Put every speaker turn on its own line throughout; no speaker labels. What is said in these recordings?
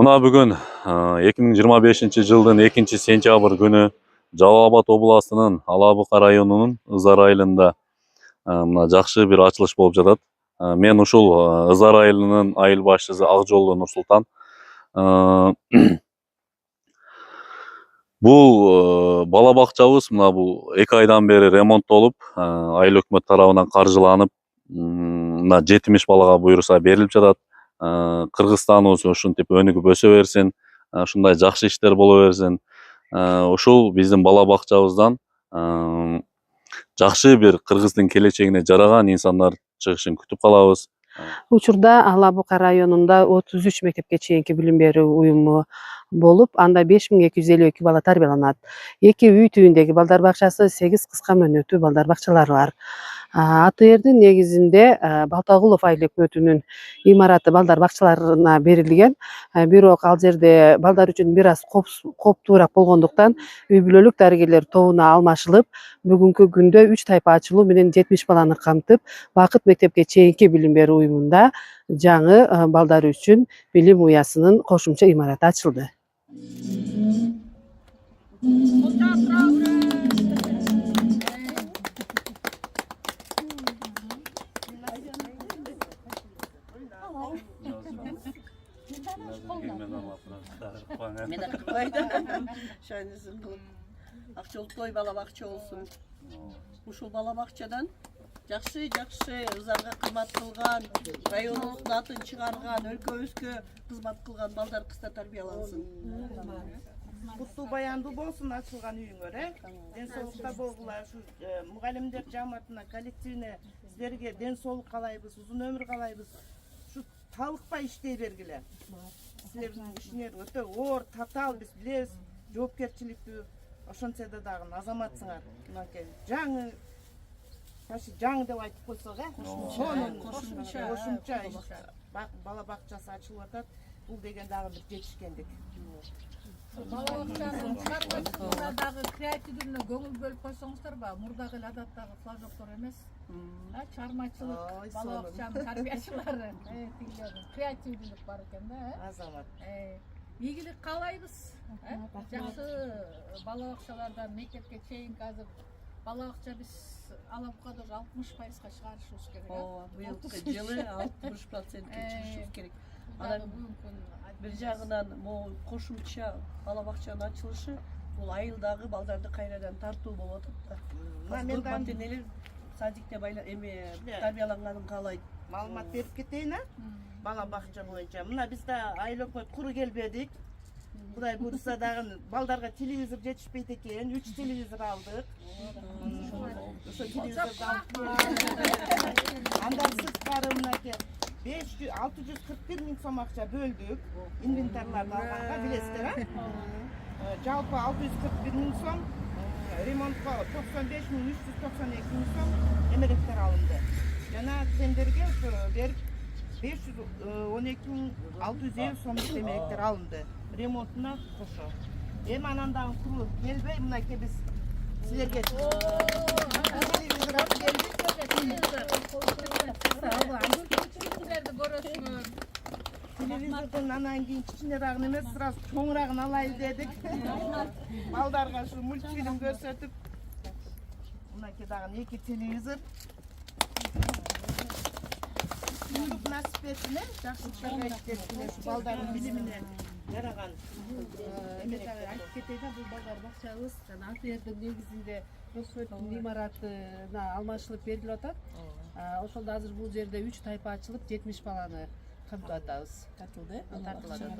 Мына бүгін 2025 жылдың 2 сентябрь күні Жалал Абад областының Алабұқа районының Ызар айылында мына жақсы бір açılış болып жатат. Мен ушул Ызар айылының айыл башчысы Акжолдо Нурсултан. Бул бала бакчабыз мына бул 2 айдан бери ремонттолуп, айыл өкмөт тарабынан каржыланып, мына 70 балага буйруса берилип жатат. Кыргызстаныбыз ушинтип өнүгүп өсө берсин, ушундай жакшы иштер боло берсин. Ушул биздин бала бакчабыздан жакшы бир Кыргыздын келечегине жараган инсандар чыгышын күтүп калабыз.
Учурда Алабука районунда 33 мектепке чейинки билим берүү уюму болуп, анда 5252 бала тарбияланат. 2 үй түбүндөгү балдар бакчасы, 8 кыска мөөнөттүү балдар бакчалары бар. АТРдин негизинде Балтагулов айыл өкмөтүнүн имараты балдар бакчаларына берилген. Бирок ал жерде балдар үчүн бир аз коптуураак болгондуктан үй бүлөлүк дарыгерлер тобуна алмашылып, бүгүнкү күндө 3 тайпа ачылуу менен 70 баланы камтып, Бакыт мектепке чейинки билим берүү уюмунда жаңы балдар үчүн билим уясынын кошумча имараты ачылды.
Акчолтой бала бакча болсун. Ушул бала бакчадан жакшы Ызарга кызмат кылган, районубуздун атын чыгарган, өлкөбүзгө кызмат кылган балдар кыздар тарбиялансын.
Куттуу баяндуу болсун ачылган үйүңөр, ден соолукта болгула. Ушу мугалимдер жамаатына, коллективине силерге ден соолук каалайбыз, узун өмүр каалайбыз. Ушу талыкпай иштей бергиле. Силердин ишиңер өтө оор, татаал, биз билебиз, жоопкерчиликтүү. Ошончо дагы азаматсыңар. Мынакей жаңы деп айтып койсок, кошумча бала бакчасы ачылып атат. Бул деген дагы бир жетишкендик.
Бала бакчанын чарбачылыгына дагы креативдүүнө көңүл бөлүп койсоңуздар ба, мурдагы эле адаттагы флажоктор эмес. Чармачылык, бала бакчанын тарбиячылары, креативдүүлүк бар экен да,
Азамат.
ийгилик каалайбыз. Жакшы бала бакчалардан мектепке чейинки азыр бала бакча биз Алабукада 60%га чыгарышыбыз керек.
Быйылкы жылы 60%ге чыгышыбыз керек. Анан бир жагынан могу кошумча бала бакчанын ачылышы бул айылдагы балдарды кайрадан тартуу болуп атат да. Мен мантенелер садикте тарбияланганын каалайт.
Маалымат берип кетейин, бала бакча боюнча. Мына биз да айыл өкмөт куру келбедик. Кудай буйруса дагы балдарга телевизор жетишпейт экен, 3 телевизор алдык. Ошо телевизорду алып андан сырткары мынакей 641 миң сом акча бөлдүк. Инвентарларды алганга билесиздер, жалпы 641 миң сом, ремонтко 95 миң 392 миң сом эмеректер алынды. Жана тендерге берип 512 миң 650 сом эмеректер алынды. Ремонтуна кошо. Эми анан дагы куру келбей, мынакей биз силерге телевизор алып келдик. Телевизордон анан кийин кичинерагын эмес, сразу чоңурагын алайын дедик. Балдарга ушу мультфильм көрсөтүп. Мынакей дагы 2 телевизор. Уюп насип этсин, жакшы иштерге иштеп, балдардын билимине жараган.
Айтып кетейин, бул балдар бакчабыз жана АТРдин негизинде өкмөттүн имаратына алмашылып берилип атат. Ошондо азыр бул жерде 3 тайпа ачылып, 70 баланы камтып атабыз. Тартылды, азыр.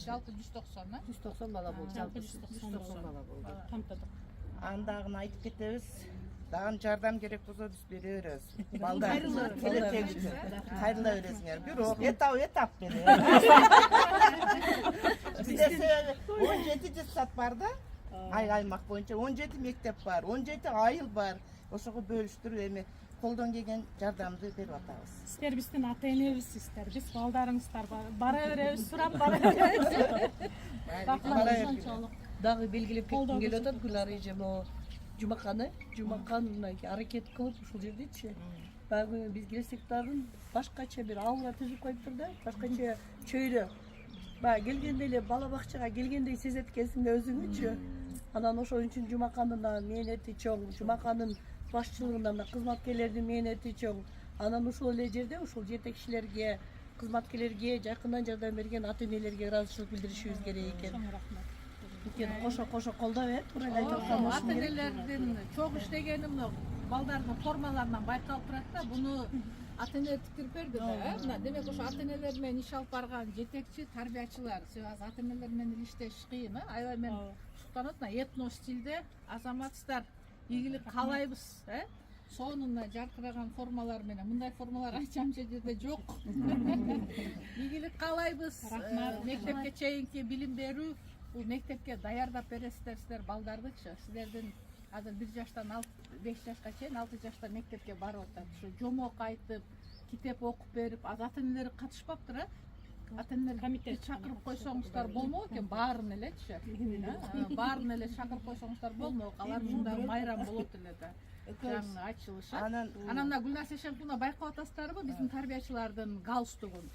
Жалпы 190,
190 бала болду. Жалпы 190 бала болду.
камтыдык.
Андагын айтып кетебиз. Дагы жардам керек болсо биз бере беребиз. Балдар келечек үчүн кайрыла бересиңер. Бирок этап менен. Бизде 17 жытсат бар да. Аймак боюнча 17 мектеп бар, 17 айыл бар. Ошого бөлүштүрүп эми колдон келген жардамды берип атабыз.
Сиздер биздин ата-энебизсиздер, биз балдарыңыздар бара беребиз, сурап бара беребиз.
Дагы белгилеп кетким келип атат, Гүлнар эже могу Жумакан аракет кылып ушул жердечи Bagı biz gelsek dagın başkaça bir aura түзүп коюптур да, başkaça çöyrө. Келгенде эле бала бакчага келгендей сезет экенсиң да өзүңүчү. Анан ошон үчүн Жумакандын да мээнети чоң, Жумакандын башчылыгында мына кызматкерлердин мээнети чоң. Анан ушул эле жерде ушул жетекчилерге, кызматкерлерге жакындан жардам берген ата энелерге ыраазычылык билдиришибиз керек экен. Кошо колдоп туура эле айтып аткан болушум
ата
керек.
энелердин чоң иштегени мына балдардын формаларынан байкалып турат да. Буну ата эне тиктирип берди да. Мына демек ошо ата энелер менен иш алып барган жетекчи тарбиячылар, себеби ата энелер менен иштеш кыйын, аябай мен суктанат, мына этно стилде азаматстар ийгилик каалайбыз, сонун жаркыраган формалар менен. Мындай формалар анча жерде жок. Ийгилик каалайбыз. Мектепке чейинки билим берүү, бул мектепке даярдап бересиздер силер балдардычы. Силердин азыр 1 жаштан 5 жашка чейин 6 жашта мектепке барып атат. Ушу жомок айтып, китеп окуп берип, ата энелер катышпаптыр, ата энелер комитет чакырып койсоңуздар болмок экен, баарын элечи. Баарын эле чакырып койсоңуздар болмок. Алар ушундай майрам болот эле да. Жаңы ачылышы. Анан мына Гүлназ Эшенкуловна байкап атасыздарбы биздин тарбиячылардын галстугун?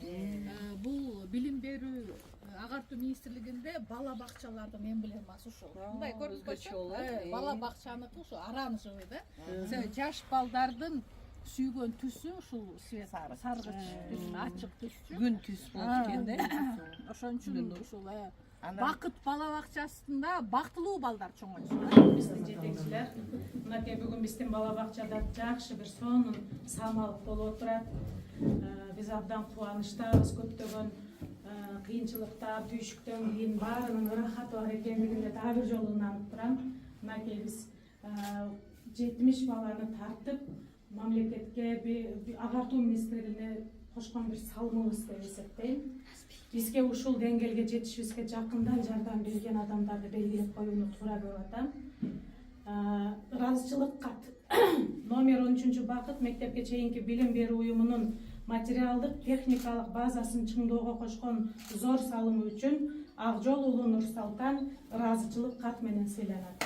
Бул билим берүү агартуу министрлигинде бала бакчалардын эмблемасы ушул. Мындай көрүнүп бала бакчаныкы ушу оранжевый да. Жаш балдардын сүйгөн түсү ушул свет саргыч түс, ачык түс.
Күн түс болуп экен да.
Ошон үчүн ушул бакыт бала бакчасында бактылуу балдар чоңойсун.
Биздин жетекчилер мынакей бүгүн биздин бала бакчада жакшы бир сонун самал болуп турат. Биз абдан кубанычтабыз, көптөгөн кыйынчылыктар, түйшүктөн кийин баарынын ырахаты бар экендигинде дагы бир жолу ынанып турам. Мынакей биз 70 баланы тартып мамлекетке агартуу министрлигине кошкон бир салымыбыз деп эсептейм. Бизге ушул деңгээлге жетишибизге жакындан жардам берген адамдарды белгилеп коюуну туура көрүп атам. Ыраазычылык кат номер 13-бакыт мектепке чейинки билим берүү уюмунун материалдык техникалык базасын чыңдоого кошкон зор салымы үчүн Акжол уулу Нурсалтан ыраазычылык кат менен сыйланат.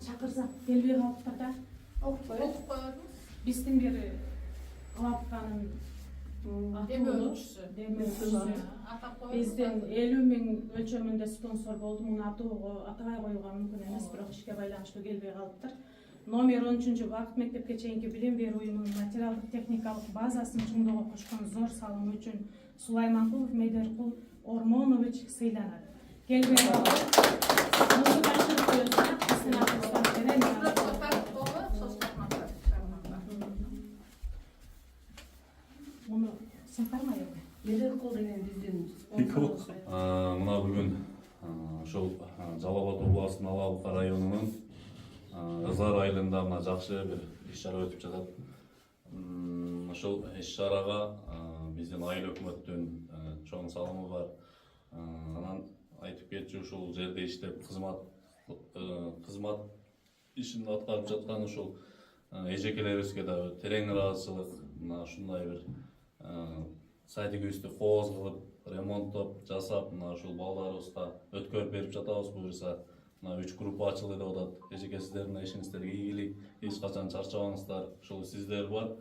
Чакырсак келбей калыптыр да.
Окуп коебуз.
Биздин бир кылапканын демөөрчүсү. Биздин 50 000 өлчөмүндө спонсор болду. Муну атабай коюуга мүмкүн эмес, бирок ишке байланыштуу келбей калыптыр. Номер 13-бакыт мектепке чейинки билим берүү уюмунун материалдык техникалык базасын чыңдоого кошкон зор салымы үчүн Сулайманкулов Медеркул Ормонович сыйланат. Келбей Муну сактармай эле.
Медеркул деген биздин
Мына бүгүн ошол Жалал Абад областынын Алабука районунун Ызар айылында мына жакшы бир иш-чара өтүп жатат. Ошол иш-чарага биздин айыл өкмөттүн чоң салымы бар. Анан айтып кетчү, ушул жерде иштеп кызмат ишин аткарып жаткан ушул эжекелерибизге да терең ыраазычылык. Мына ушундай бир садигибизди кооз кылып, ремонттоп, жасап, мына ушул балдарыбызга өткөрүп берип жатабыз буюрса. Мына 3 группа ачылды деп атат. Эжеке сиздердин ишиңиздерге ийгилик, эч качан чарчабаңыздар. Ушул сиздер бар.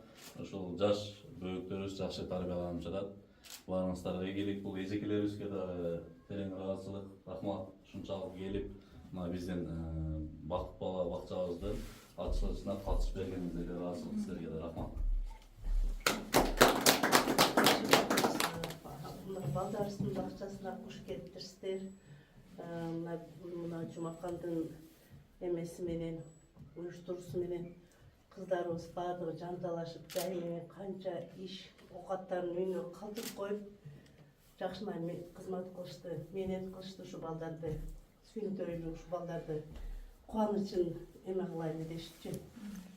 Ушул жаш бөбөктөрүбүз жакшы тарбияланып жатат. Баарыңыздарга ийгилик. Бул эжекелерибизге да терең ыраазычылык, рахмат. Ушунчалык келип, мына биздин бакыт бала бакчабыздын ачылышына катышып бергениңизге ыраазычылык, силерге да рахмат.
Балдарыбыздын бакчасына куш келиптирсиздер. Мына Жумакандын эмеси менен, уюштуруусу менен кыздарыбыз баардыгы жанталашып, жай менен канча иш оокаттарын үйүнө калтырып коюп, жакшынай кызмат кылышты, мээнет кылышты. Ушу балдарды сүйүнтөйлү, ушу балдарды кубанычын эме кылайлы дешчү.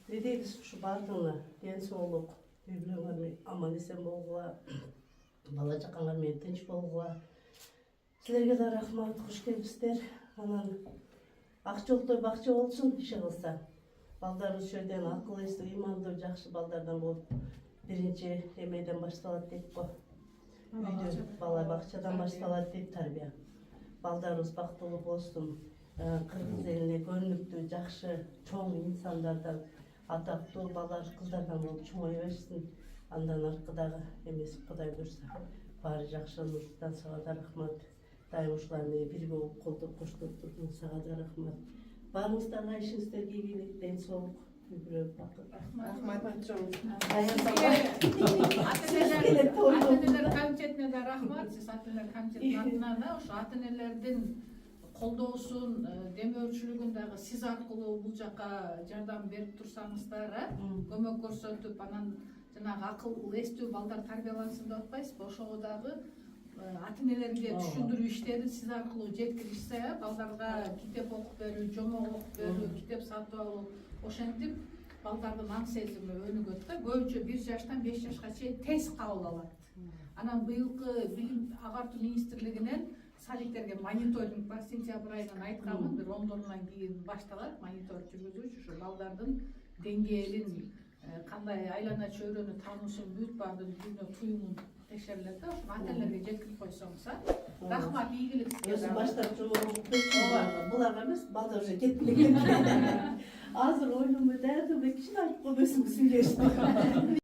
Не дейбиз, ушу баардыгына ден соолук, үй бүлөңөр аман эсен болгула, бала чакаңар менен тынч болгула. Силерге да рахмат, куш келипсиздер. Анан ак жолтой бакча болсун, иши кылса. балдар ошол жерден акыл эстүү, ыймандуу, жакшы балдардан болуп биринчи эмеден башталат дейт го. Үйдө бала бакчадан башталат дейт тарбия. Балдарыбыз бактылуу болсун, кыргыз элине көрүнүктүү, жакшы, чоң инсандардан, атактуу балдар, кыздардан болуп чоңое берсин. Андан аркадагы эмеси Кудай буйрса баары жакшы. Нурсултан, сага да рахмат. Дайым ушулар менен бирге болуп колдоп коштоп турдуң, сага да рахмат. Баарыңыздарга ишиңиздерге ийгилик, ден соолук, үй-бүлө бакыт.
Рахмат чоң.
Ата-энелер комитетине да рахмат. Сиз ата-энелер комитетинин атынан ошо ата-энелердин колдоосун, демөөрчүлүгүн дагы сиз аркылуу бул жака жардам берип турсаңыздар, көмөк көрсөтүп, анан жанагы акыл эстүү балдар тарбиялансын деп атпайсызбы? Ошого дагы ата-энелерге түшүндүрүү иштерин сиз аркылуу жеткиришсе, балдарга китеп окуп берүү, жомок окуп берүү, китеп сатып алуу, ошентип балдардын аң сезими өнүгөт да. Көбүнчө 1 жаштан 5 жашка чейин тез кабыл алат. Анан быйылкы билим агартуу министрлигинен садиктерге мониторинг бар, сентябрь айынан айтканмын, бир 10-дорунан кийин башталат мониторинг жүргүзүүчү, ушу балдардын деңгээлин, кандай айлана чөйрөнү таануусун, бүт баардын дүйнө туюмун текшерилет да. Ошону ата-энелерге жеткирип койсоңуз, рахмат, ийгилик сизге.
Өзү баштап жумуп буларга эмес, балдар уже кетип элеккен. Азыр ойлонбой даярдабай кичине айтып коюп өзүңүз сүйлөшүп.